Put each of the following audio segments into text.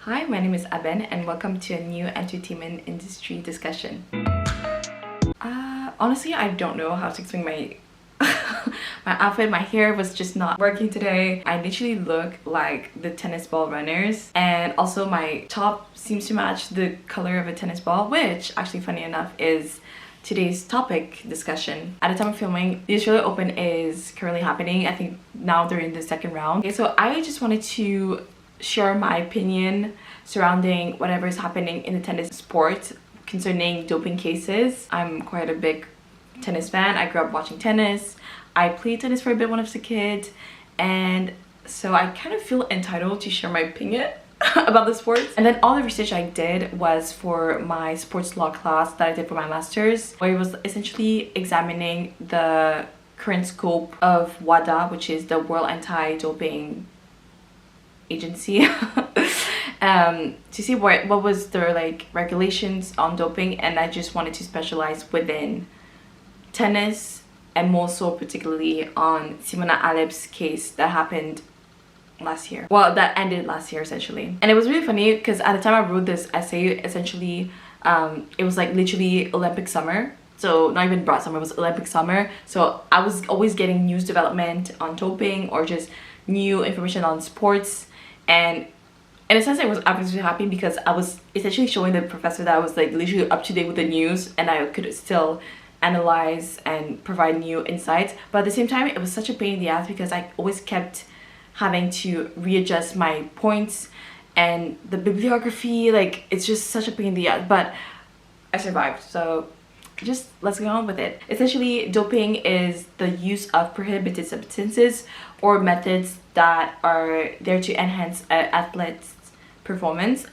Hi, my name is Aben and welcome to a new entertainment industry discussion. Honestly, I don't know how to explain my my outfit. My hair was just not working today. I literally look like the tennis ball runners, and also my top seems to match the color of a tennis ball, which actually, funny enough, is today's topic discussion. At the time of filming, the Australia Open is currently happening. I think now they're in the second round. Okay, so I just wanted to share my opinion surrounding whatever is happening in the tennis sport concerning doping cases. I'm quite a big tennis fan. I grew up watching tennis. I played tennis for a bit when I was a kid, and so I kind of feel entitled to share my opinion about the sport. And then all the research I did was for my sports law class that I did for my master's, where it was essentially examining the current scope of WADA, which is the World Anti-Doping Agency, to see what was their regulations on doping. And I just wanted to specialize within tennis, and more so particularly on Simona Halep's case that happened last year. Well, that ended last year essentially. And it was really funny because at the time I wrote this essay, essentially it was like literally Olympic summer. So not even broad summer, it was Olympic summer. So I was always getting news development on doping or just new information on sports. And in a sense, I was obviously happy because I was essentially showing the professor that I was like literally up to date with the news, and I could still analyze and provide new insights. But at the same time, it was such a pain in the ass because I always kept having to readjust my points and the bibliography. Like, it's just such a pain in the ass, but I survived. So just let's get on with it. Essentially, doping is the use of prohibited substances or methods that are there to enhance athletes' performance.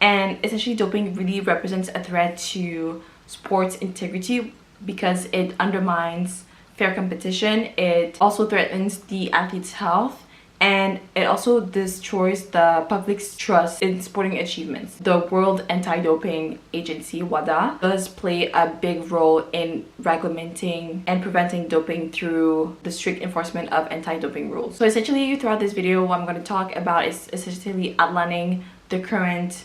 And essentially, doping really represents a threat to sports integrity because it undermines fair competition. It also threatens the athlete's health, and it also destroys the public's trust in sporting achievements. The World Anti-Doping Agency, WADA, does play a big role in regulating and preventing doping through the strict enforcement of anti-doping rules. So essentially, throughout this video, what I'm going to talk about is essentially outlining the current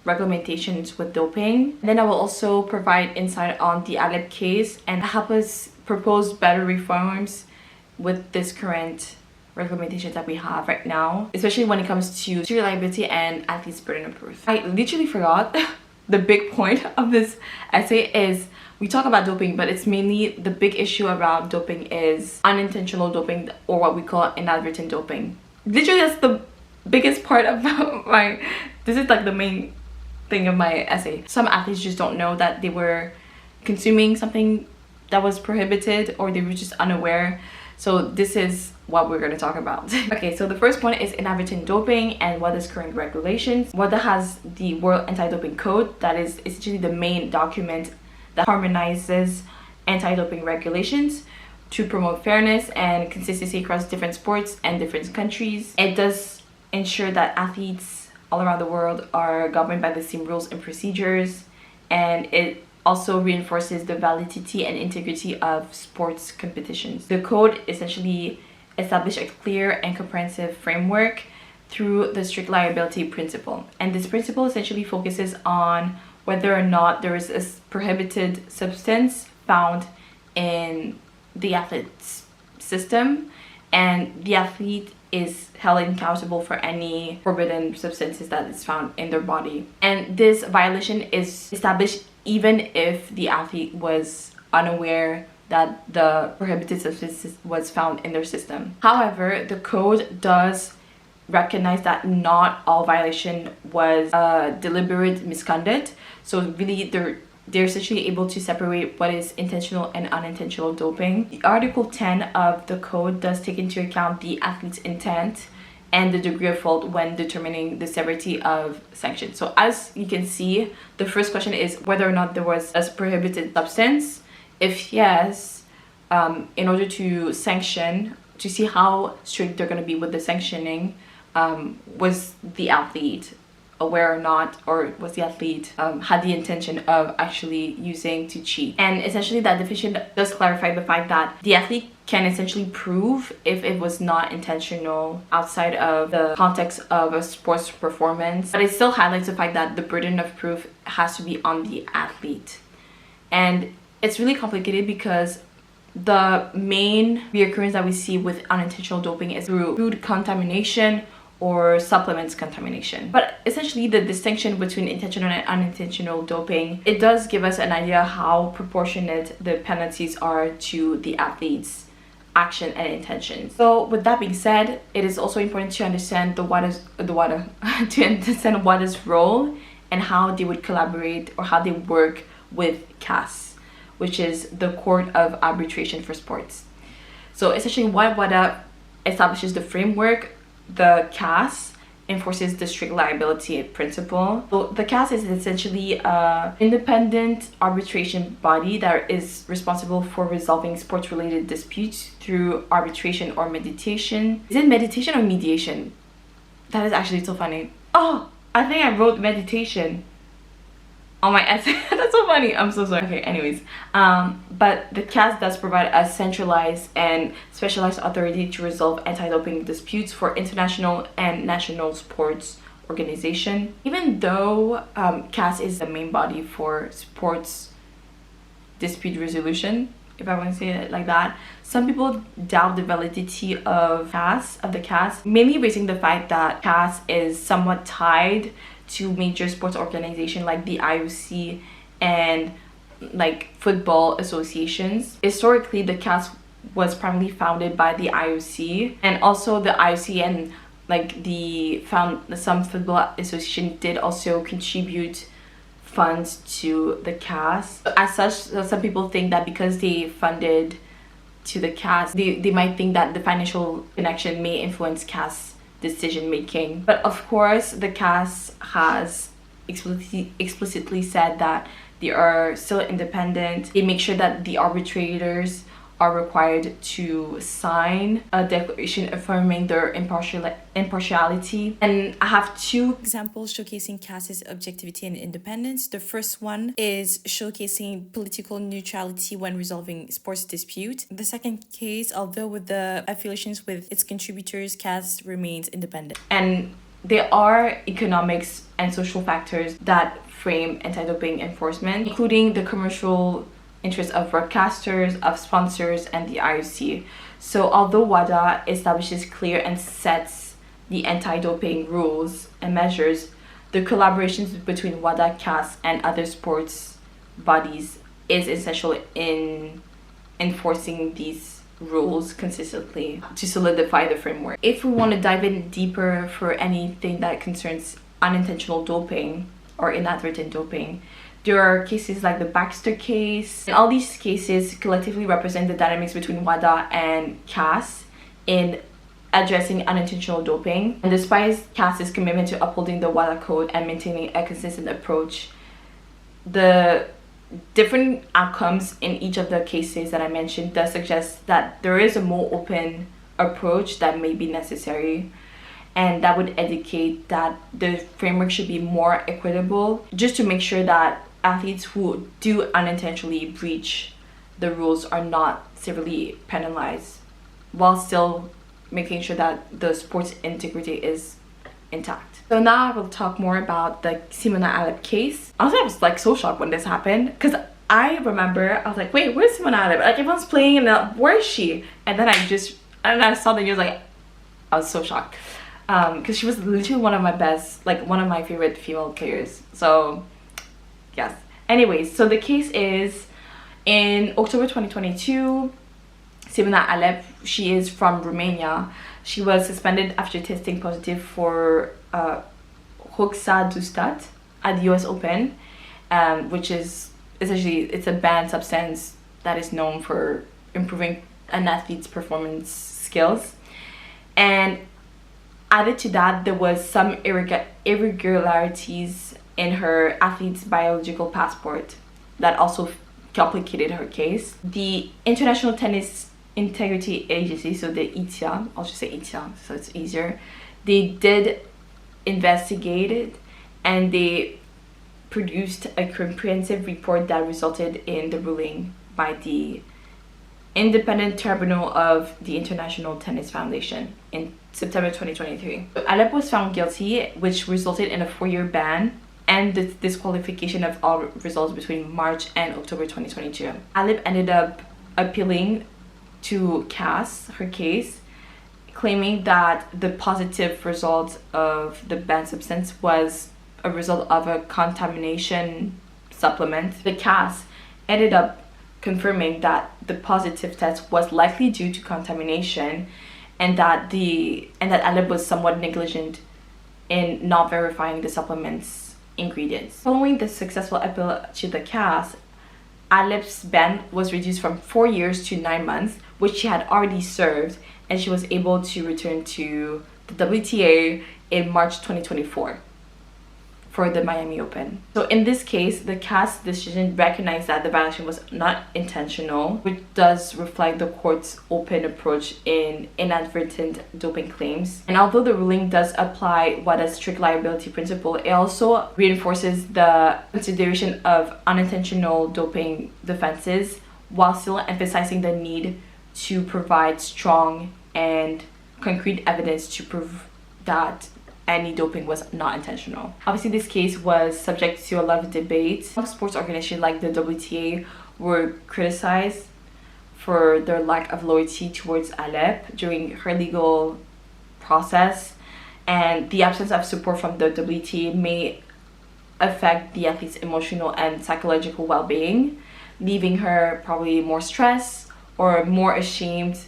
regulations with doping. And then I will also provide insight on the Halep case and help us propose better reforms with this current regulations that we have right now, especially when it comes to serious liability and athlete's burden of proof. I literally forgot the big point of this essay is we talk about doping, but it's mainly the big issue around doping is unintentional doping, or what we call inadvertent doping. Literally, that's the biggest part of this is like the main thing of my essay. Some athletes just don't know that they were consuming something that was prohibited, or they were just unaware. So this is what we're going to talk about. Okay, so the first point is inadvertent doping and what is current regulations. WADA has the World Anti-Doping Code, that is essentially the main document that harmonizes anti-doping regulations to promote fairness and consistency across different sports and different countries. It does ensure that athletes all around the world are governed by the same rules and procedures, and it also reinforces the validity and integrity of sports competitions. The code essentially establishes a clear and comprehensive framework through the strict liability principle. And this principle essentially focuses on whether or not there is a prohibited substance found in the athlete's system, and the athlete is held accountable for any forbidden substances that is found in their body. And this violation is established even if the athlete was unaware that the prohibited substance was found in their system. However, the code does recognize that not all violation was deliberate misconduct. So really, they're essentially able to separate what is intentional and unintentional doping. The Article 10 of the code does take into account the athlete's intent and the degree of fault when determining the severity of sanctions. So as you can see, the first question is whether or not there was a prohibited substance. If yes, in order to sanction, to see how strict they're going to be with the sanctioning, was the athlete aware or not, or was the athlete had the intention of actually using to cheat. And essentially that definition does clarify the fact that the athlete can essentially prove if it was not intentional outside of the context of a sports performance, but it still highlights the fact that the burden of proof has to be on the athlete. And it's really complicated because the main reoccurrence that we see with unintentional doping is through food contamination or supplements contamination. But essentially the distinction between intentional and unintentional doping, it does give us an idea how proportionate the penalties are to the athlete's action and intention. So with that being said, it is also important to understand to understand WADA's role and how they would collaborate or how they work with CAS, which is the Court of Arbitration for Sports. So essentially while WADA establishes the framework, the CAS enforces the strict liability principle. So the CAS is essentially an independent arbitration body that is responsible for resolving sports-related disputes through arbitration or mediation. Is it meditation or mediation? That is actually so funny. Oh, I think I wrote meditation on my essay. That's so funny. I'm so sorry. Okay, anyways, but the CAS does provide a centralized and specialized authority to resolve anti-doping disputes for international and national sports organization. Even though CAS is the main body for sports dispute resolution, if I want to say it like that, some people doubt the validity of the CAS, mainly raising the fact that CAS is somewhat tied to major sports organizations like the IOC and like football associations. Historically, the CAS was primarily founded by the IOC, and also the IOC and like some football association did also contribute funds to the CAS. As such, some people think that because they funded to the CAS, they might think that the financial connection may influence CAS decision making. But of course, the CAS has explicitly said that they are still independent. They make sure that the arbitrators are required to sign a declaration affirming their impartiality. And I have two examples showcasing CAS's objectivity and independence. The first one is showcasing political neutrality when resolving sports dispute. The second case, although with the affiliations with its contributors, CAS remains independent. And there are economics and social factors that frame anti-doping enforcement, including the commercial interests of broadcasters, of sponsors, and the IOC. So although WADA establishes clear and sets the anti-doping rules and measures, the collaborations between WADA, CAS, and other sports bodies is essential in enforcing these rules consistently to solidify the framework. If we want to dive in deeper for anything that concerns unintentional doping or inadvertent doping, there are cases like the Baxter case, and all these cases collectively represent the dynamics between WADA and CAS in addressing unintentional doping. And despite CAS's commitment to upholding the WADA code and maintaining a consistent approach, the different outcomes in each of the cases that I mentioned does suggest that there is a more open approach that may be necessary, and that would indicate that the framework should be more equitable, just to make sure that athletes who do unintentionally breach the rules are not severely penalized, while still making sure that the sports integrity is intact. So now I will talk more about the Simona Halep case. Honestly, I was like so shocked when this happened, because I remember I was like, wait, where's Simona Halep? Like everyone's playing and where is she? And then I saw the news, like I was so shocked, because she was literally one of my best, like one of my favorite female players. So yes. Anyways, so the case is in October 2022, Simona Halep, she is from Romania. She was suspended after testing positive for Roxadustat at the US Open, which is essentially, it's a banned substance that is known for improving an athlete's performance skills. And added to that, there was some irregularities in her athlete's biological passport that also complicated her case. The International Tennis Integrity Agency, so the ITIA, I'll just say ITIA so it's easier, they did investigate it, and they produced a comprehensive report that resulted in the ruling by the Independent Tribunal of the International Tennis Foundation in September 2023. Halep was found guilty, which resulted in a 4-year ban and the disqualification of all results between March and October 2022. Halep ended up appealing to CAS her case, claiming that the positive result of the banned substance was a result of a contamination supplement. The CAS ended up confirming that the positive test was likely due to contamination, and that Halep was somewhat negligent in not verifying the supplement's ingredients. Following the successful appeal to the CAS, Halep's ban was reduced from 4 years to 9 months, which she had already served, and she was able to return to the WTA in March 2024 for the Miami Open. So in this case, the CAS decision recognized that the violation was not intentional, which does reflect the court's open approach in inadvertent doping claims. And although the ruling does apply WADA's strict liability principle, it also reinforces the consideration of unintentional doping defenses, while still emphasizing the need to provide strong and concrete evidence to prove that any doping was not intentional. Obviously, this case was subject to a lot of debate. Some sports organizations like the WTA were criticized for their lack of loyalty towards Halep during her legal process, and the absence of support from the WTA may affect the athlete's emotional and psychological well-being, leaving her probably more stressed or more ashamed,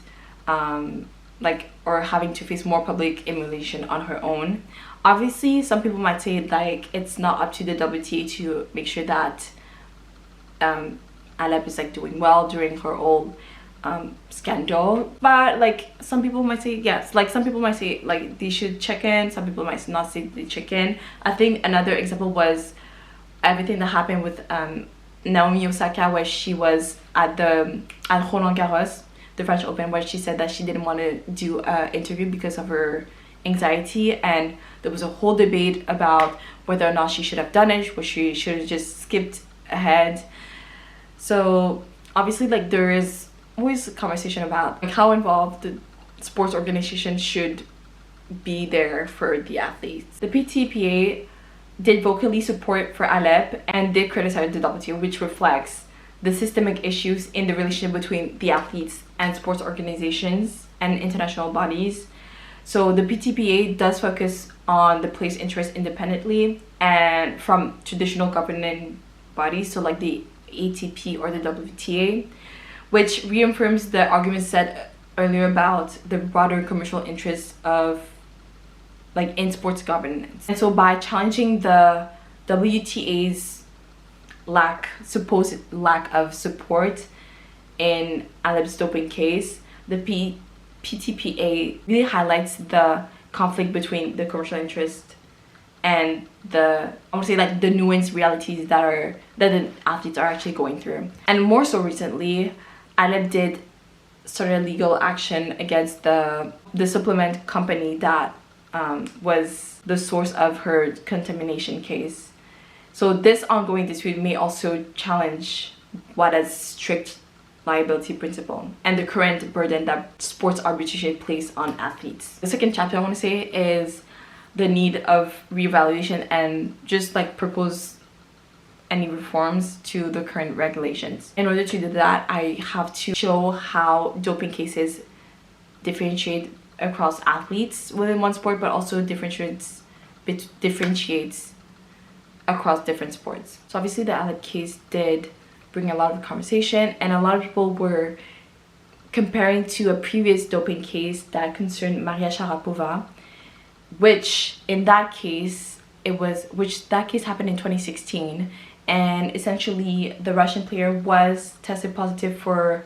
or having to face more public humiliation on her own. Obviously, some people might say it's not up to the WTA to make sure that Halep is doing well during her whole scandal, but some people might say yes. Some people might say they should check in, some people might not say they check in. I think another example was everything that happened with Naomi Osaka, where she was at Roland Garros, the French Open, where she said that she didn't want to do an interview because of her anxiety, and there was a whole debate about whether or not she should have done it, or she should have just skipped ahead. So obviously there is always a conversation about how involved the sports organization should be there for the athletes. The PTPA did vocally support for Halep and did criticize the WTA, which reflects the systemic issues in the relationship between the athletes and sports organizations and international bodies. So the PTPA does focus on the player's interest independently and from traditional governing bodies, so the ATP or the WTA, which reaffirms the arguments said earlier about the broader commercial interests of in sports governance. And so by challenging the WTA's supposed lack of support in Halep's doping case, the PTPA really highlights the conflict between the commercial interest and the nuanced realities that the athletes are actually going through. And more so recently, Halep did start a legal action against the supplement company that was the source of her contamination case. So this ongoing dispute may also challenge WADA's strict liability principle and the current burden that sports arbitration place on athletes. The second chapter I want to say is the need of reevaluation and just propose any reforms to the current regulations. In order to do that, I have to show how doping cases differentiate across athletes within one sport, but also differentiates across different sports. So obviously the Halep case did bring a lot of conversation, and a lot of people were comparing to a previous doping case that concerned Maria Sharapova, which that case happened in 2016, and essentially the Russian player was tested positive for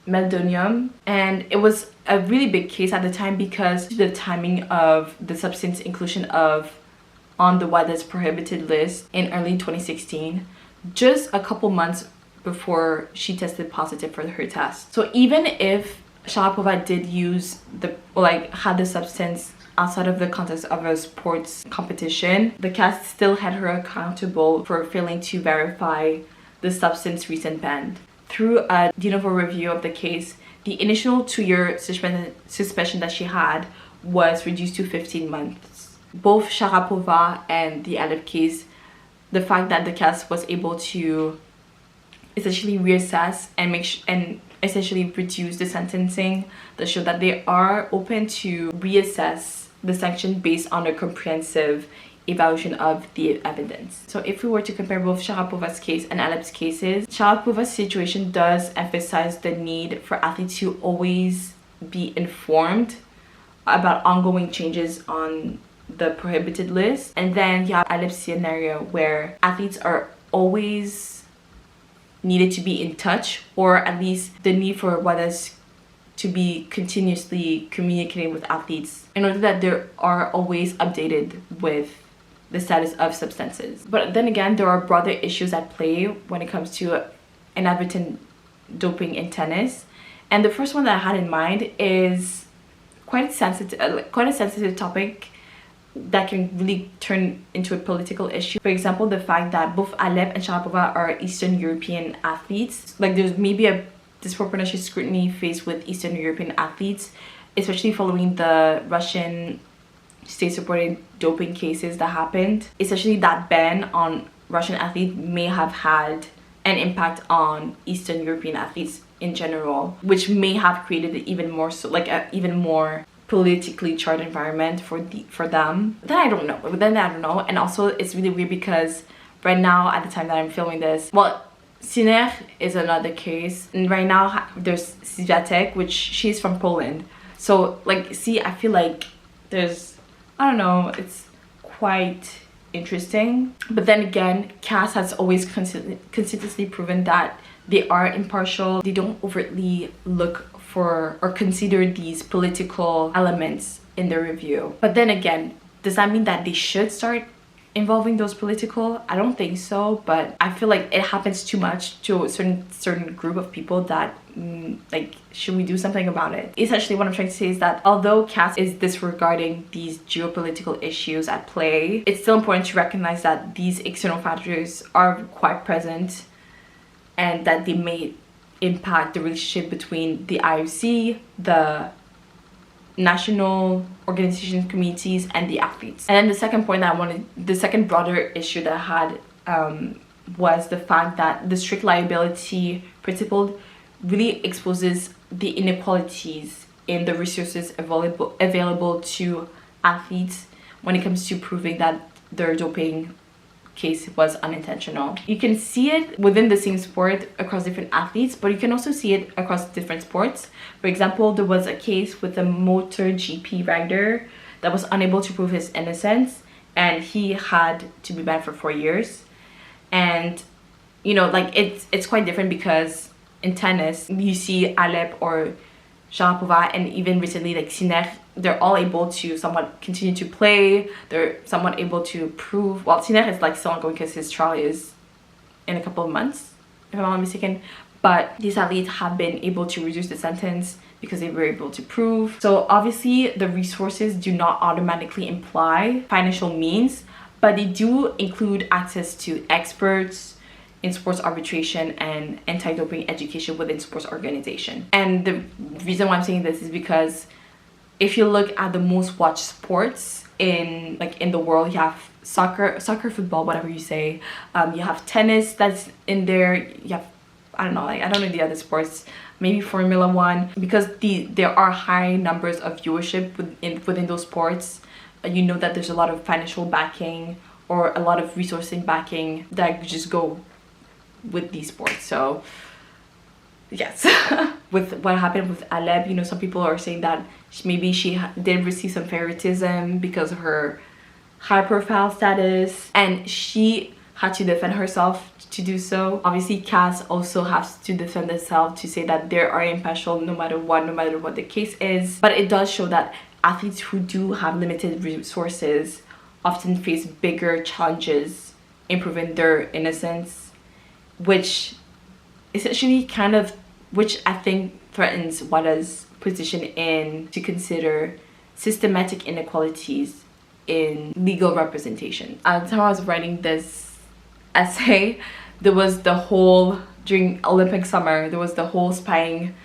meldonium, and it was a really big case at the time because the timing of the substance inclusion on the WADA's prohibited list in early 2016, just a couple months before she tested positive for her test. So even if Sharapova did use had the substance outside of the context of a sports competition, the CAS still had her accountable for failing to verify the substance recent banned. Through a de novo review of the case, the initial 2-year suspension that she had was reduced to 15 months. Both Sharapova and the Halep case, the fact that the CAS was able to essentially reassess and essentially reduce the sentencing, that show that they are open to reassess the sanction based on a comprehensive evaluation of the evidence. So if we were to compare both Sharapova's case and Halep's cases, Sharapova's situation does emphasize the need for athletes to always be informed about ongoing changes on the prohibited list. And then you have Halep's scenario where athletes are always needed to be in touch, or at least the need for WADAs to be continuously communicating with athletes in order that they are always updated with the status of substances. But then again, there are broader issues at play when it comes to inadvertent doping in tennis. And the first one that I had in mind is quite a sensitive topic that can really turn into a political issue. For example, the fact that both Halep and Sharapova are Eastern European athletes. Like, there's maybe a disproportionate scrutiny faced with Eastern European athletes, especially following the Russian state-supported doping cases that happened. Essentially, that ban on Russian athletes may have had an impact on Eastern European athletes in general, which may have created even more even more politically charged environment for them. Then I don't know. And also, it's really weird because right now, at the time that I'm filming this, well, Sinner is another case, and right now there's Swiatek, which she's from Poland. So like, see, I feel like there's, I don't know, it's quite interesting. But then again, CAS has always consistently proven that they are impartial. They don't overtly look for or consider these political elements in their review. But then again, does that mean that they should start involving those political? I don't think so, but I feel like it happens too much to a certain group of people that like, should we do something about it? Essentially, what I'm trying to say is that although CAS is disregarding these geopolitical issues at play, it's still important to recognize that these external factors are quite present and that they may impact the relationship between the IOC, the national organization communities, and the athletes. And then the second point that the second broader issue that I had was the fact that the strict liability principle really exposes the inequalities in the resources available to athletes when it comes to proving that their doping case was unintentional. You can see it within the same sport across different athletes, but you can also see it across different sports. For example, there was a case with a MotoGP rider that was unable to prove his innocence, and he had to be banned for 4 years. And you know, like, it's quite different because in tennis you see Halep or Sharapova, and even recently like Sinner, they're all able to somewhat continue to play. They're somewhat able to prove, well, Sinner is like still ongoing because his trial is in a couple of months, if I'm not mistaken. But these athletes have been able to reduce the sentence because they were able to prove. So obviously the resources do not automatically imply financial means, but they do include access to experts in sports arbitration and anti-doping education within sports organization. And the reason why I'm saying this is because if you look at the most watched sports in the world, you have soccer, football, whatever you say. You have tennis that's in there. You have, I don't know the other sports, maybe Formula 1, because there are high numbers of viewership within those sports. You know that there's a lot of financial backing or a lot of resourcing backing that just go with these sports. So yes. With what happened with Halep, you know, some people are saying that maybe she did receive some favoritism because of her high profile status, and she had to defend herself to do so. Obviously, CAS also has to defend itself to say that they are impartial no matter what the case is. But it does show that athletes who do have limited resources often face bigger challenges in proving their innocence, which essentially which I think threatens WADA's position in to consider systematic inequalities in legal representation. At the time I was writing this essay, there was the whole, during Olympic summer, there was the whole spying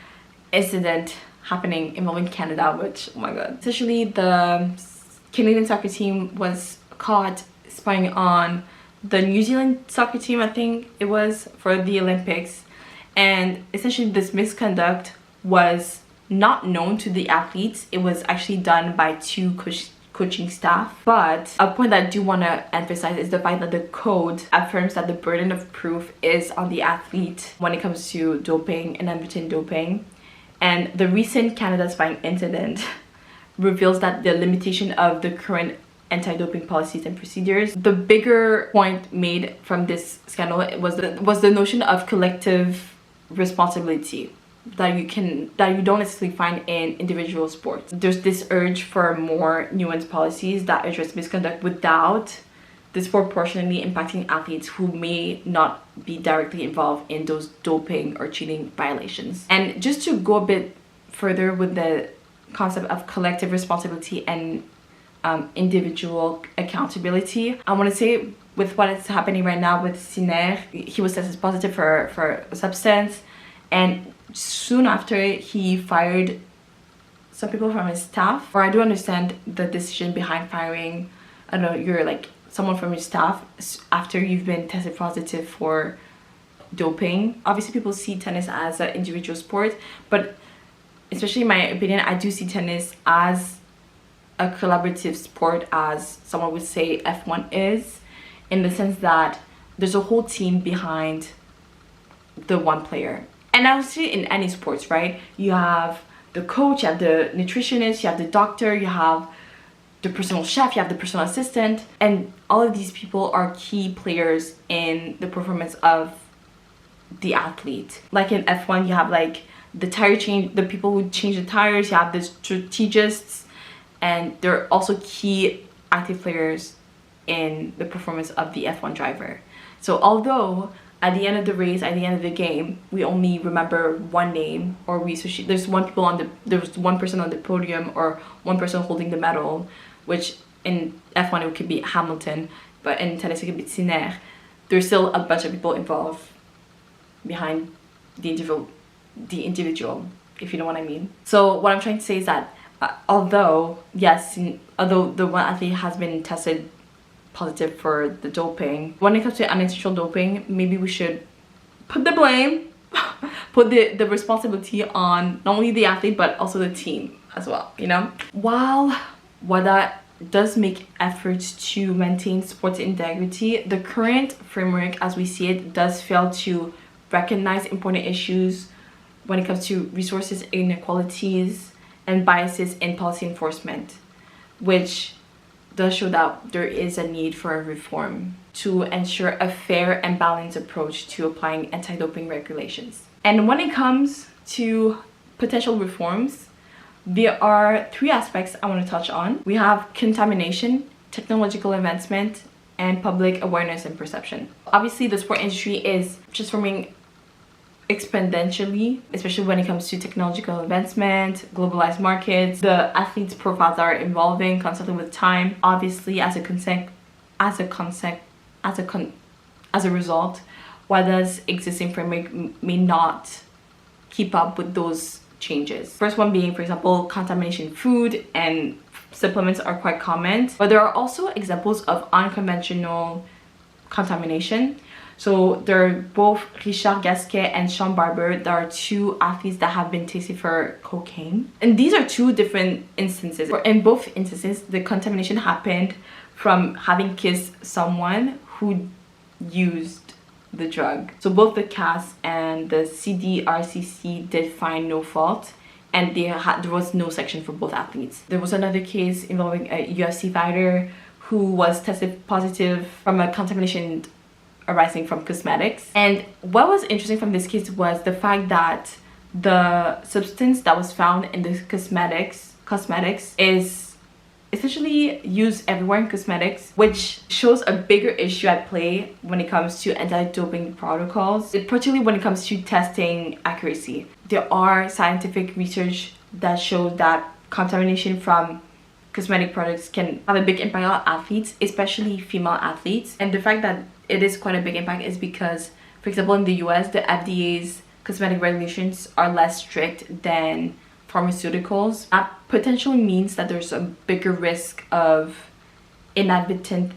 incident happening involving Canada, which, oh my god. Essentially, the Canadian soccer team was caught spying on the New Zealand soccer team, I think it was, for the Olympics. And essentially this misconduct was not known to the athletes. It was actually done by two coaching staff. But a point that I do want to emphasize is the fact that the code affirms that the burden of proof is on the athlete when it comes to doping and inadvertent doping. And the recent Canada spying incident reveals that the limitation of the current anti-doping policies and procedures. The bigger point made from this scandal was the notion of collective responsibility that you don't necessarily find in individual sports. There's this urge for more nuanced policies that address misconduct without disproportionately impacting athletes who may not be directly involved in those doping or cheating violations. And just to go a bit further with the concept of collective responsibility and individual accountability, I want to say with what is happening right now with Siner, he was tested positive for a substance, and soon after he fired some people from his staff. Or I do understand the decision behind firing, I don't know, you're like someone from your staff after you've been tested positive for doping. Obviously people see tennis as an individual sport, but especially in my opinion, I do see tennis as a collaborative sport, as someone would say F1 is, in the sense that there's a whole team behind the one player. And I would say in any sports, right? You have the coach, you have the nutritionist, you have the doctor, you have the personal chef, you have the personal assistant, and all of these people are key players in the performance of the athlete. Like in F1, you have like the tire change, the people who change the tires, you have the strategists, and they're also key active players in the performance of the F1 driver. So although at the end of the race, at the end of the game, we only remember one name, or there's one person on the podium or one person holding the medal, which in F1 it could be Hamilton, but in tennis it could be Sinner. There's still a bunch of people involved behind the individual, if you know what I mean. So what I'm trying to say is that although the one athlete has been tested positive for the doping, when it comes to unintentional doping, maybe we should put the blame, put the responsibility on not only the athlete but also the team as well, you know? While WADA does make efforts to maintain sports integrity, the current framework as we see it does fail to recognize important issues when it comes to resources inequalities and biases in policy enforcement, which does show that there is a need for a reform to ensure a fair and balanced approach to applying anti-doping regulations. And when it comes to potential reforms, there are three aspects I want to touch on. We have contamination, technological advancement, and public awareness and perception. Obviously, the sport industry is transforming exponentially, especially when it comes to technological advancement, globalized markets. The athletes' profiles are evolving constantly with time. Obviously, as a result, WADA's existing framework may not keep up with those changes. First one being, for example, contamination in food and supplements are quite common, but there are also examples of unconventional contamination. So there are both Richard Gasquet and Sean Barber. There are two athletes that have been tested for cocaine. And these are two different instances. In both instances, the contamination happened from having kissed someone who used the drug. So both the CAS and the CDRCC did find no fault, and there was no section for both athletes. There was another case involving a UFC fighter who was tested positive from a contamination arising from cosmetics. And what was interesting from this case was the fact that the substance that was found in the cosmetics is essentially used everywhere in cosmetics, which shows a bigger issue at play when it comes to anti-doping protocols, particularly when it comes to testing accuracy. There are scientific research that shows that contamination from cosmetic products can have a big impact on athletes, especially female athletes. And the fact that it is quite a big impact is because, for example, in the US, the FDA's cosmetic regulations are less strict than pharmaceuticals. That potentially means that there's a bigger risk of inadvertent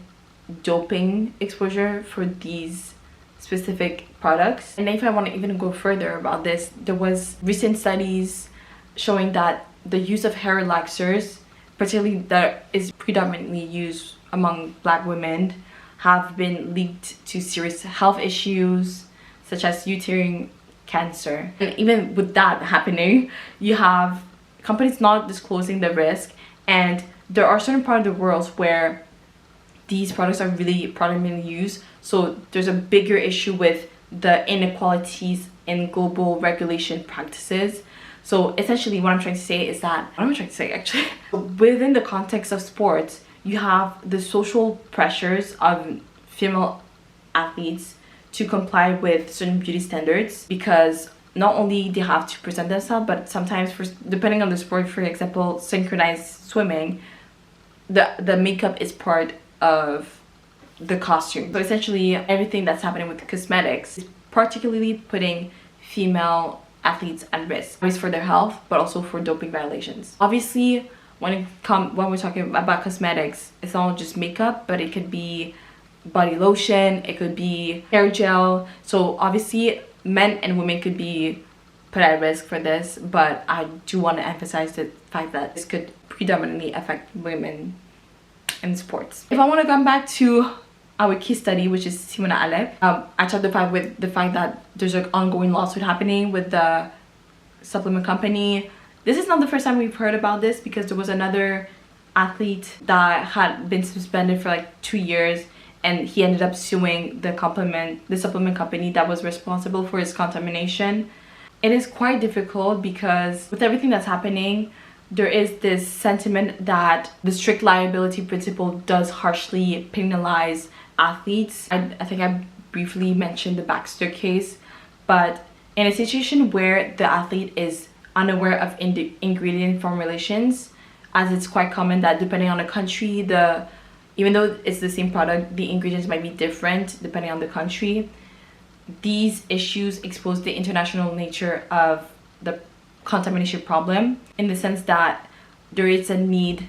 doping exposure for these specific products. And if I want to even go further about this, there was recent studies showing that the use of hair relaxers, particularly that is predominantly used among Black women, have been linked to serious health issues such as uterine cancer. And even with that happening, you have companies not disclosing the risk, and there are certain parts of the world where these products are really predominantly used, so there's a bigger issue with the inequalities in global regulation practices. So essentially what I'm trying to say is that, what am I trying to say actually? Within the context of sports, you have the social pressures of female athletes to comply with certain beauty standards, because not only they have to present themselves, but sometimes, depending on the sport, for example, synchronized swimming, the makeup is part of the costume. So essentially everything that's happening with cosmetics is particularly putting female athletes at risk, always for their health, but also for doping violations. Obviously, when we're talking about cosmetics, it's not just makeup, but it could be body lotion, it could be hair gel. So obviously men and women could be put at risk for this, but I do want to emphasize the fact that this could predominantly affect women in sports. If I want to come back to our case study, which is Simona Halep, I talked about with the fact that there's an ongoing lawsuit happening with the supplement company. This is not the first time we've heard about this, because there was another athlete that had been suspended for like 2 years, and he ended up suing the supplement company that was responsible for his contamination. It is quite difficult because with everything that's happening, there is this sentiment that the strict liability principle does harshly penalize athletes. I think I briefly mentioned the Baxter case, but in a situation where the athlete is unaware of ingredient formulations, as it's quite common that depending on the country, even though it's the same product, the ingredients might be different depending on the country. These issues expose the international nature of the contamination problem, in the sense that there is an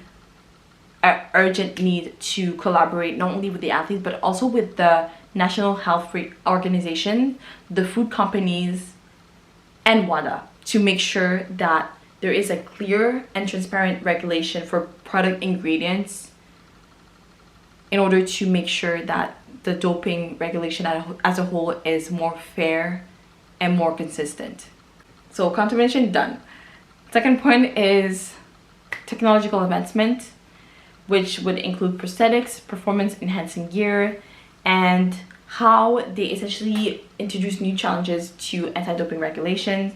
urgent need to collaborate not only with the athletes but also with the National Health Organization, the food companies, and WADA, to make sure that there is a clear and transparent regulation for product ingredients, in order to make sure that the doping regulation as a whole is more fair and more consistent. So contamination done. Second point is technological advancement, which would include prosthetics, performance enhancing gear, and how they essentially introduce new challenges to anti-doping regulations.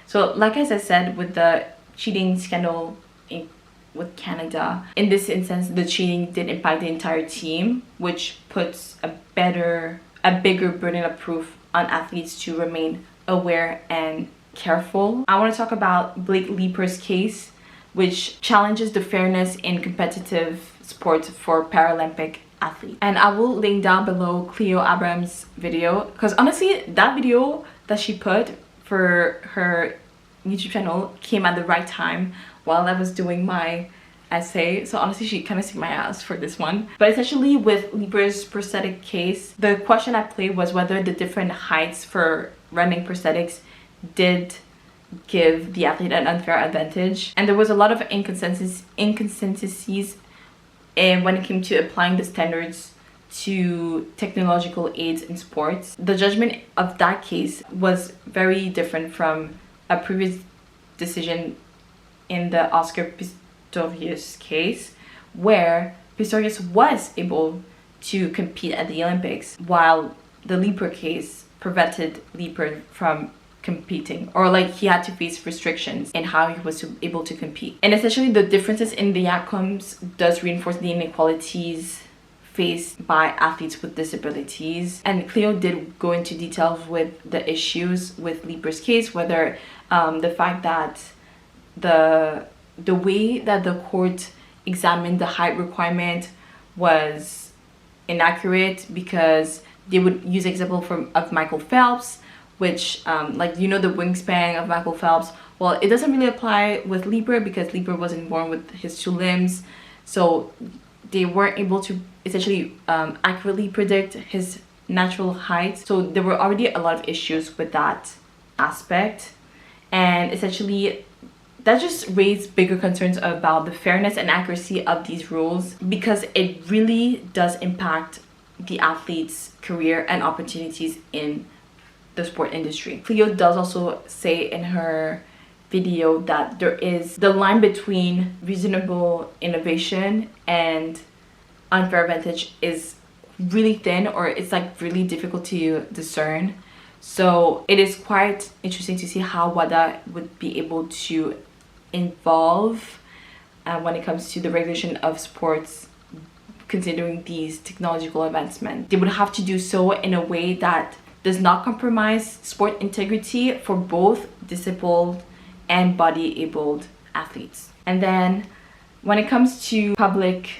So like as I said, with the cheating scandal with Canada, in this instance the cheating did impact the entire team, which puts a bigger burden of proof on athletes to remain aware and careful. I want to talk about Blake Leaper's case, which challenges the fairness in competitive sports for Paralympic athletes. And I will link down below Cleo Abrams' video, because honestly that video that she put for her YouTube channel came at the right time while I was doing my essay. So honestly, she kind of saved my ass for this one. But essentially with Leaper's prosthetic case, the question at play was whether the different heights for running prosthetics did give the athlete an unfair advantage. And there was a lot of inconsistencies when it came to applying the standards to technological aids in sports. The judgment of that case was very different from a previous decision in the Oscar Pistorius case, where Pistorius was able to compete at the Olympics, while the Leaper case prevented Leaper from competing, or like he had to face restrictions in how he was able to compete. And essentially the differences in the outcomes does reinforce the inequalities faced by athletes with disabilities. And Cleo did go into details with the issues with Leaper's case, whether the fact that the way that the court examined the height requirement was inaccurate, because they would use example of Michael Phelps, which like, you know, the wingspan of Michael Phelps. Well, it doesn't really apply with Lieber, because Lieber wasn't born with his 2 limbs, so they weren't able to essentially accurately predict his natural height. So there were already a lot of issues with that aspect, and essentially that just raised bigger concerns about the fairness and accuracy of these rules, because it really does impact the athlete's career and opportunities in the sport industry. Cleo does also say in her video that there is the line between reasonable innovation and unfair advantage is really thin, or it's like really difficult to discern. So it is quite interesting to see how WADA would be able to involve when it comes to the regulation of sports, considering these technological advancements. They would have to do so in a way that does not compromise sport integrity for both disabled and body-abled athletes. And then when it comes to public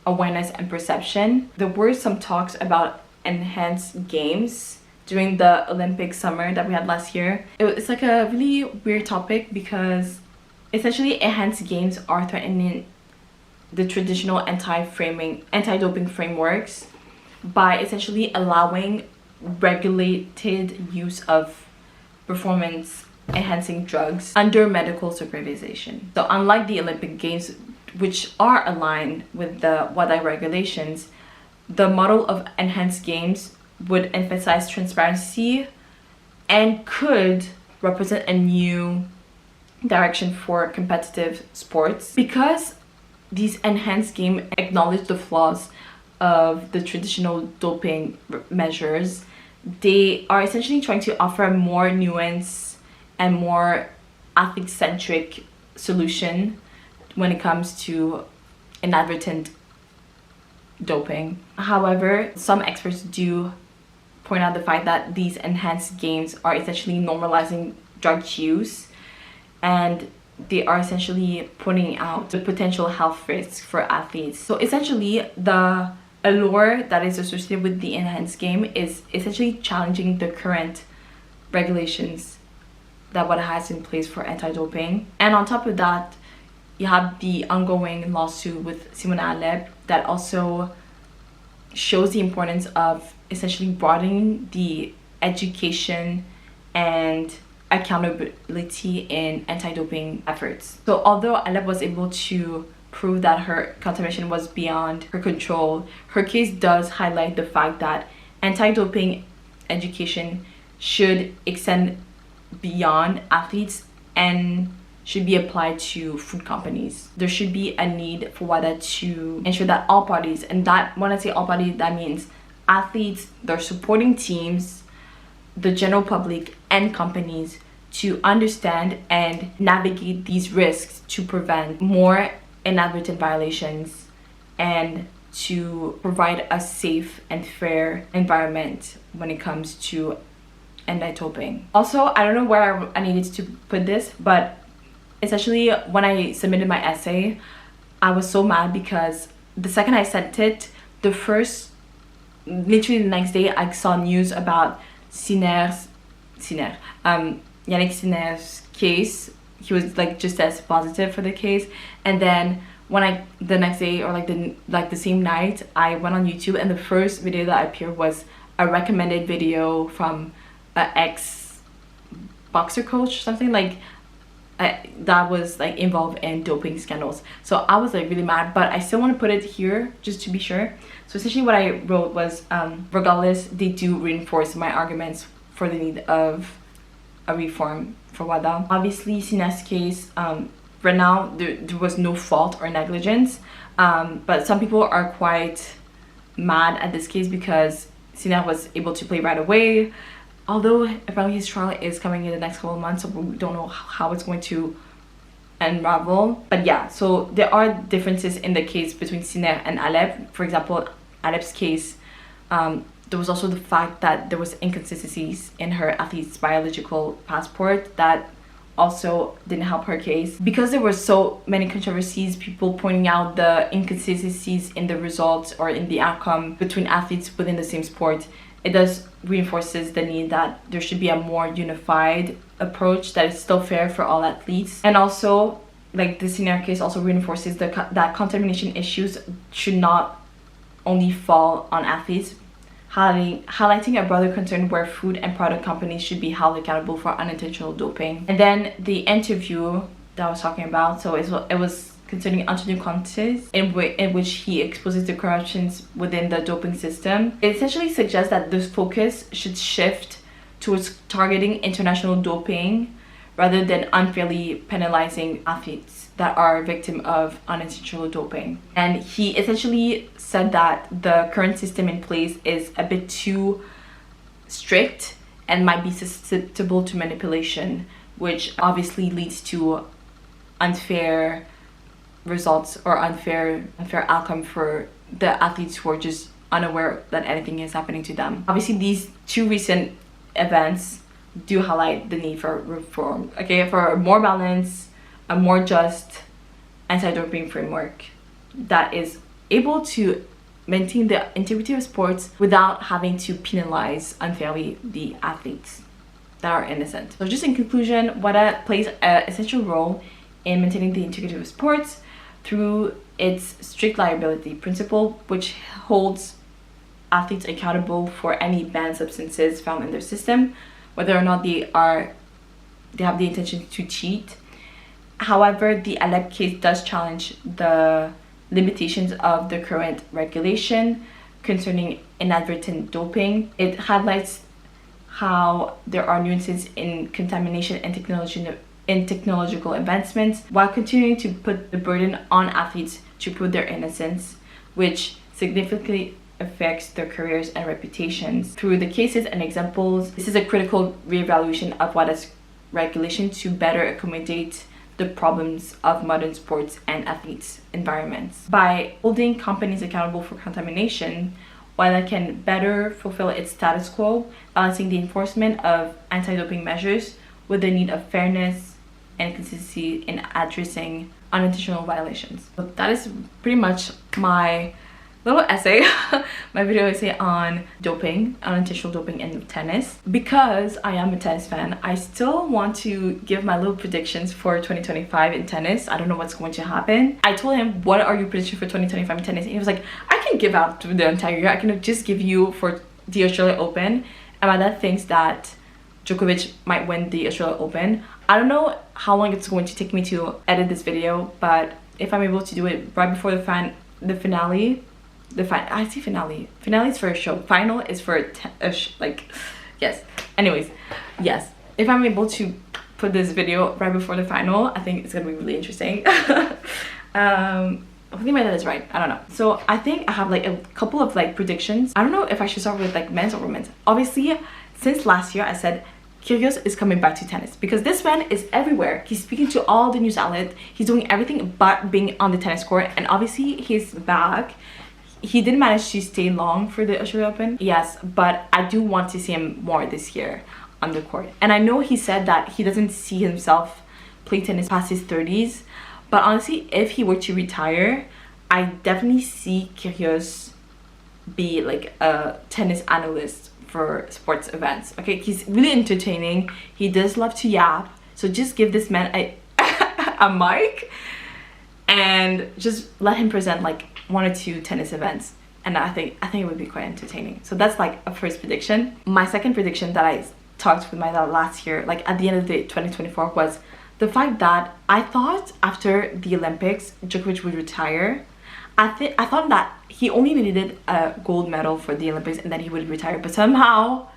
awareness and perception, there were some talks about enhanced games during the Olympic summer that we had last year. It's like a really weird topic, because essentially enhanced games are threatening the traditional anti-doping frameworks by essentially allowing regulated use of performance enhancing drugs under medical supervision. So unlike the Olympic Games, which are aligned with the WADA regulations, the model of enhanced games would emphasize transparency and could represent a new direction for competitive sports. Because these enhanced games acknowledge the flaws of the traditional doping measures, they are essentially trying to offer a more nuanced and more athlete-centric solution when it comes to inadvertent doping. However, some experts do point out the fact that these enhanced games are essentially normalizing drug use, and they are essentially pointing out the potential health risks for athletes. So essentially, the allure that is associated with the enhanced game is essentially challenging the current regulations that WADA has in place for anti-doping. And on top of that, you have the ongoing lawsuit with Simona Halep that also shows the importance of essentially broadening the education and accountability in anti-doping efforts. So although Halep was able to prove that her contamination was beyond her control, her case does highlight the fact that anti-doping education should extend beyond athletes and should be applied to food companies. There should be a need for WADA to ensure that all parties, and that when I say all parties, that means athletes, their supporting teams, the general public, and companies, to understand and navigate these risks to prevent more inadvertent violations and to provide a safe and fair environment when it comes to anti-doping. Also, I don't know where I needed to put this, but essentially when I submitted my essay, I was so mad because the second I sent it, literally the next day, I saw news about Yannick Sinner's case. He was like just as positive for the case, and then when the next day, or the same night, I went on YouTube, and the first video that appeared was a recommended video from an ex-boxer coach, something like that was like involved in doping scandals. So I was like really mad, but I still want to put it here just to be sure. So essentially what I wrote was, regardless, they do reinforce my arguments for the need of a reform for WADA. Obviously, Sinner's case, right now there was no fault or negligence, but some people are quite mad at this case because Sinner was able to play right away, although apparently his trial is coming in the next couple of months, so we don't know how it's going to unravel. But yeah, so there are differences in the case between Sinner and Halep. For example, Halep's case, there was also the fact that there was inconsistencies in her athlete's biological passport that also didn't help her case. Because there were so many controversies, people pointing out the inconsistencies in the results or in the outcome between athletes within the same sport, it does reinforces the need that there should be a more unified approach that is still fair for all athletes. And also, like this scenario case also reinforces that contamination issues should not only fall on athletes, highlighting a broader concern where food and product companies should be held accountable for unintentional doping. And then the interview that I was talking about, so it was concerning Antonio Contes, in which he exposes the corruptions within the doping system. It essentially suggests that this focus should shift towards targeting international doping rather than unfairly penalizing athletes that are victim of unintentional doping. And he essentially said that the current system in place is a bit too strict and might be susceptible to manipulation, which obviously leads to unfair results or unfair outcome for the athletes who are just unaware that anything is happening to them. Obviously, these two recent events do highlight the need for reform, okay, for a more balanced, a more just anti-doping framework that is able to maintain the integrity of sports without having to penalize unfairly the athletes that are innocent. So just in conclusion, WADA plays an essential role in maintaining the integrity of sports through its strict liability principle, which holds athletes accountable for any banned substances found in their system, whether or not they have the intention to cheat. However, the Halep case does challenge the limitations of the current regulation concerning inadvertent doping. It highlights how there are nuances in contamination and technological advancements, while continuing to put the burden on athletes to prove their innocence, which significantly affects their careers and reputations. Through the cases and examples, this is a critical reevaluation of WADA's regulation to better accommodate the problems of modern sports and athletes' environments. By holding companies accountable for contamination, WADA can better fulfill its status quo, balancing the enforcement of anti-doping measures with the need of fairness and consistency in addressing unintentional violations. So that is pretty much my little essay, my video essay on doping, unintentional doping in tennis. Because I am a tennis fan, I still want to give my little predictions for 2025 in tennis. I don't know what's going to happen. I told him, what are your predictions for 2025 in tennis? And he was like, I can give out the entire year. I can just give you for the Australia Open. And my dad thinks that Djokovic might win the Australia Open. I don't know how long it's going to take me to edit this video, but if I'm able to do it right before the finale, I see finale. Finale is for a show. Final is for yes. Anyways, yes. If I'm able to put this video right before the final, I think it's gonna be really interesting. Hopefully my dad is right. I don't know. So I think I have like a couple of like predictions. I don't know if I should start with like men's or women's. Obviously, since last year I said Kyrgios is coming back to tennis because this man is everywhere. He's speaking to all the news outlets. He's doing everything but being on the tennis court, and obviously he's back. He didn't manage to stay long for the Australia Open, yes, but I do want to see him more this year on the court. And I know he said that he doesn't see himself play tennis past his 30s, but honestly, if he were to retire, I definitely see Kyrgios be like a tennis analyst for sports events. Okay, he's really entertaining. He does love to yap, so just give this man a mic and just let him present like 1 or 2 tennis events, and I think it would be quite entertaining. So that's like a first prediction. My second prediction that I talked with my dad last year, like at the end of the 2024, was the fact that I thought after the Olympics Djokovic would retire. I thought that he only needed a gold medal for the Olympics and then he would retire, but somehow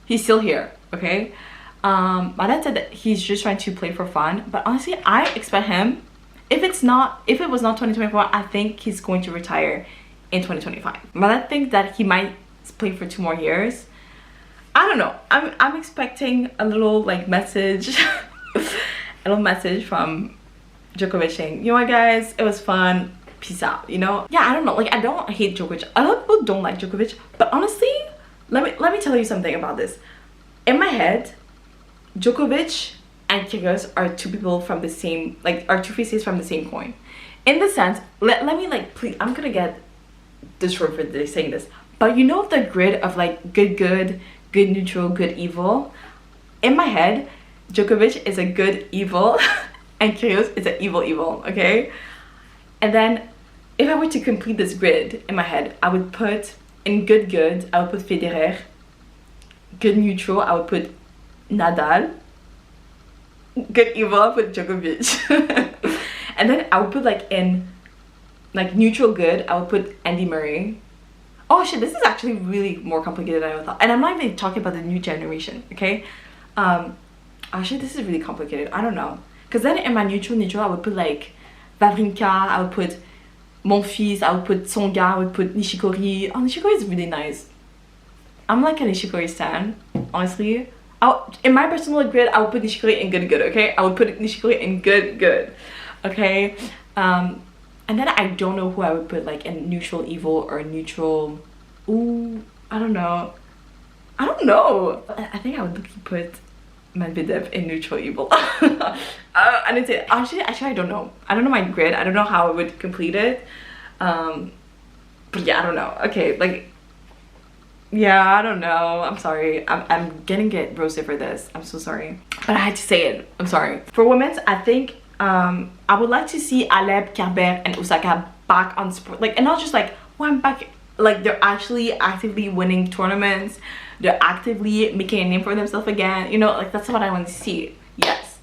he's still here. Okay, my dad said that he's just trying to play for fun, but honestly I expect him, if it was not 2024, I think he's going to retire in 2025. But I think that he might play for 2 more years. I don't know. I'm expecting a little like message, a little message from Djokovic saying, you know what guys, it was fun, peace out, you know? Yeah, I don't know. Like, I don't hate Djokovic. A lot of people don't like Djokovic, but honestly, let me tell you something about this. In my head, Djokovic and Kyrgios are two people from the same, like, are two faces from the same coin. In the sense, let me, like, please, I'm gonna get this word for saying this, but you know the grid of like good, neutral, good, evil? In my head, Djokovic is a good evil and Kyrgios is an evil, okay? And then if I were to complete this grid in my head, I would put in good, I would put Federer. Good neutral, I would put Nadal. Good evil, I would put Djokovic. And then I would put like in like neutral good, I would put Andy Murray. Oh shit, this is actually really more complicated than I thought. And I'm not even talking about the new generation, okay? Actually, this is really complicated. I don't know. Because then in my neutral, I would put like Wawrinka, I would put Monfils, I would put Tsonga, I would put Nishikori. Oh, Nishikori is really nice. I'm like a Nishikori stan, honestly. In my personal grid, I would put Nishikori in good, okay? I would put Nishikori in good, okay? And then I don't know who I would put like in neutral evil or neutral... Ooh, I don't know. I think I would put Medvedev in neutral evil. I didn't say... Actually, I don't know. I don't know my grid. I don't know how I would complete it. But yeah, I don't know. Okay, like... Yeah, I don't know. I'm sorry. I'm gonna get roasted for this. I'm so sorry. But I had to say it. I'm sorry. For women's, I think I would like to see Halep, Kerber, and Osaka back on sport. Like, and not just like, well, I'm back. Like, they're actually actively winning tournaments. They're actively making a name for themselves again. You know, like, that's what I want to see. Yes.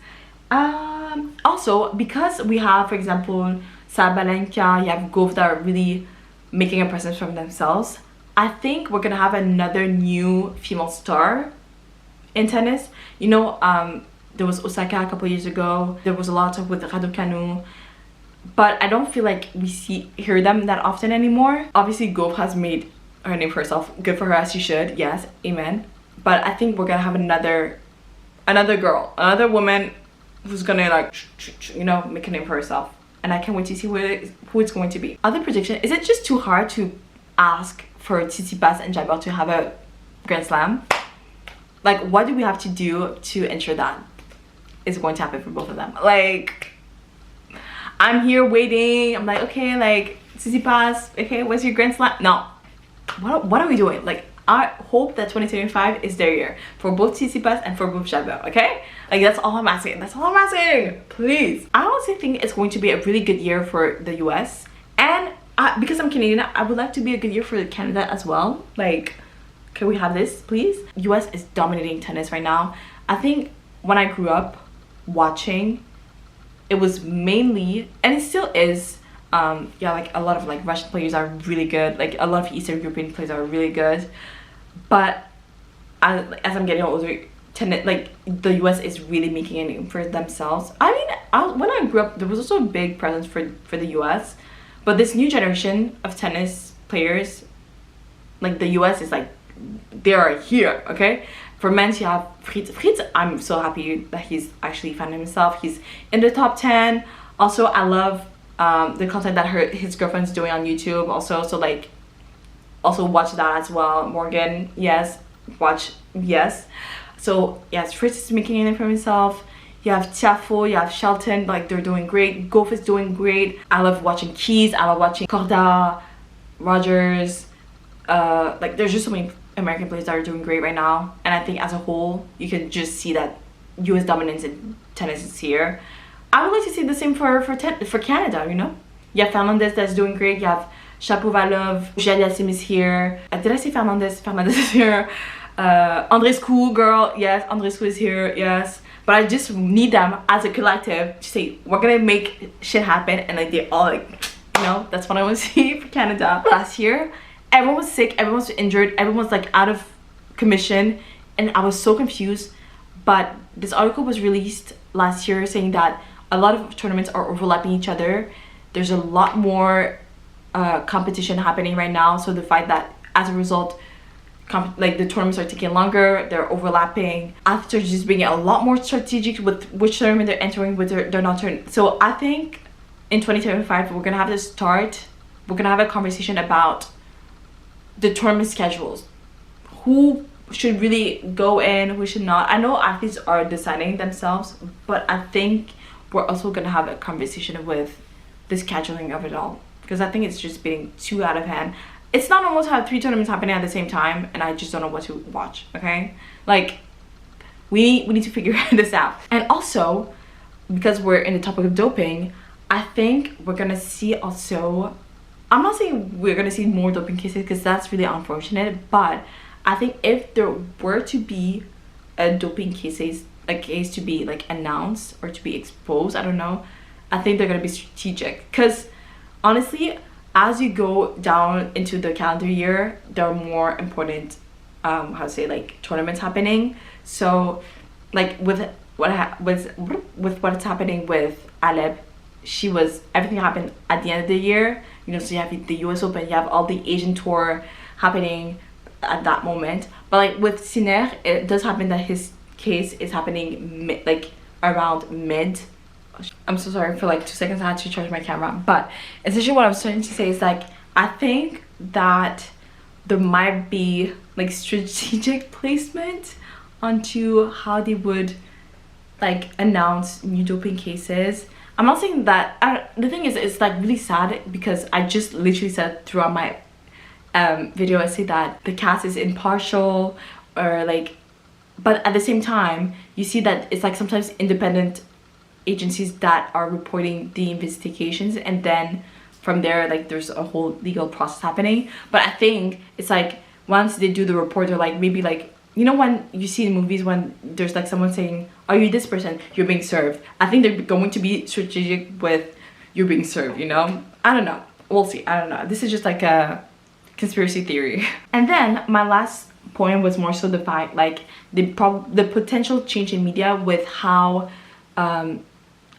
Also, because we have, for example, Sabalenka, you have Gauff that are really making a presence for themselves. I think we're gonna have another new female star in tennis. You know, there was Osaka a couple years ago. There was a lot of talk with Raducanu, but I don't feel like we hear them that often anymore. Obviously, Gauff has made her name for herself. Good for her, as she should. Yes, amen. But I think we're gonna have another girl, another woman who's gonna like, you know, make a name for herself. And I can't wait to see who it's going to be. Other prediction: is it just too hard to ask for Tsitsipas and Jabber to have a Grand Slam? Like, what do we have to do to ensure that is going to happen for both of them? Like, I'm here waiting. I'm like, okay, like, Tsitsipas, okay, what's your Grand Slam? No. What are we doing? Like, I hope that 2025 is their year for both Tsitsipas and for both Jabber, okay? Like, that's all I'm asking. That's all I'm asking. Please. I honestly think it's going to be a really good year for the US. And because I'm Canadian, I would like to be a good year for Canada as well. Like, can we have this, please? US is dominating tennis right now. I think when I grew up watching, it was mainly, and it still is, yeah, like a lot of like Russian players are really good. Like a lot of Eastern European players are really good. But as I'm getting older, tennis, like the US is really making a name for themselves. I mean, when I grew up, there was also a big presence for the US. But this new generation of tennis players, like the US is like, they are here, okay? For men's, you have Fritz. Fritz, I'm so happy that he's actually found himself. He's in the top 10. Also, I love the content that his girlfriend's doing on YouTube also. So like, also watch that as well. Morgan, yes. Watch, yes. So yes, Fritz is making a name for himself. You have Tiafoe, you have Shelton, like they're doing great. Gauff is doing great. I love watching Keys, I love watching Korda, Rogers. Like there's just so many American players that are doing great right now. And I think as a whole, you can just see that US dominance in tennis is here. I would like to see the same for Canada, you know? You have Fernandez that's doing great. You have Shapovalov, Jaliasim is here. Did I say Fernandez? Fernandez is here. Andreescu, girl, yes, Andreescu is here, yes. But I just need them as a collective to say, we're gonna make shit happen. And like they all like, you know, that's what I want to see for Canada. Last year, everyone was sick, everyone was injured, everyone was like out of commission. And I was so confused. But this article was released last year saying that a lot of tournaments are overlapping each other. There's a lot more competition happening right now. So the fact that as a result, like the tournaments are taking longer, they're overlapping. Athletes are just being a lot more strategic with which tournament they're entering, with they're not turning. So I think in 2025 we're gonna have to start. We're gonna have a conversation about the tournament schedules. Who should really go in, who should not. I know athletes are deciding themselves, but I think we're also gonna have a conversation with the scheduling of it all, because I think it's just being too out of hand. It's not normal to have 3 tournaments happening at the same time, and I just don't know what to watch. Okay, like we need to figure this out. And also, because we're in the topic of doping, I think we're gonna see also, I'm not saying we're gonna see more doping cases because that's really unfortunate, but I think if there were to be a doping a case to be like announced or to be exposed, I don't know, I think they're gonna be strategic, because honestly, as you go down into the calendar year, there are more important how to say, like, tournaments happening. So like with what's happening with Halep, everything happened at the end of the year, you know. So you have the US Open, you have all the Asian tour happening at that moment. But like with Sinner, it does happen that his case is happening around mid. I'm so sorry, for like 2 seconds I had to charge my camera. But essentially what I was trying to say is, like, I think that there might be like strategic placement onto how they would like announce new doping cases. I'm not saying that, the thing is, it's like really sad because I just literally said throughout my video, I say that the cast is impartial, or like, but at the same time you see that it's like sometimes independent agencies that are reporting the investigations, and then from there, like, there's a whole legal process happening. But I think it's like once they do the report, they're like, maybe like, you know, when you see in movies when there's like someone saying, are you this person, you're being served. I think they're going to be strategic with you're being served, you know. I don't know, we'll see. I don't know, this is just like a conspiracy theory. And then my last point was more so the fact, like, the potential change in media with how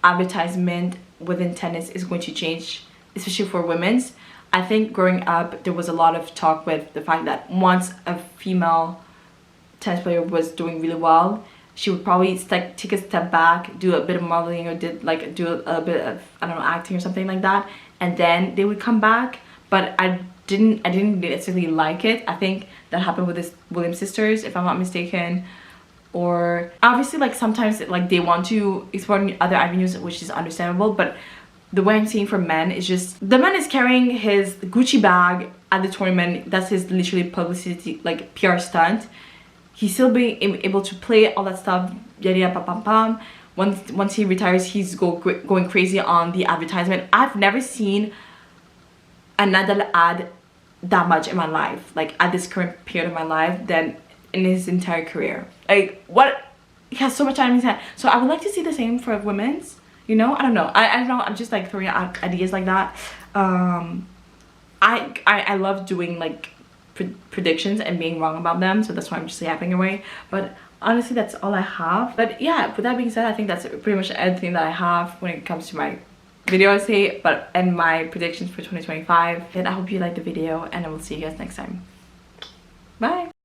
advertisement within tennis is going to change, especially for women's. I think growing up there was a lot of talk with the fact that once a female tennis player was doing really well, she would probably take a step back, do a bit of modeling, or do a bit of, I don't know, acting or something like that, and then they would come back. But I didn't necessarily like it. I think that happened with the Williams sisters, if I'm not mistaken. Or obviously, like, sometimes like they want to explore other avenues, which is understandable, but the way I'm seeing for men is just, the man is carrying his Gucci bag at the tournament. That's his literally publicity, like PR stunt. He's still being able to play all that stuff, yada yada pam pam. Once he retires, he's going crazy on the advertisement. I've never seen a Nadal ad that much in my life, like at this current period of my life, than in his entire career. Like, what, he has so much time in his hand. So I would like to see the same for women's, you know. I don't know, I don't know, I'm just like throwing out ideas like that. I love doing like predictions and being wrong about them, so that's why I'm just yapping away. But honestly, that's all I have. But yeah, with that being said, I think that's pretty much everything that I have when it comes to my video essay, and my predictions for 2025. And I hope you liked the video, and I will see you guys next time. Bye.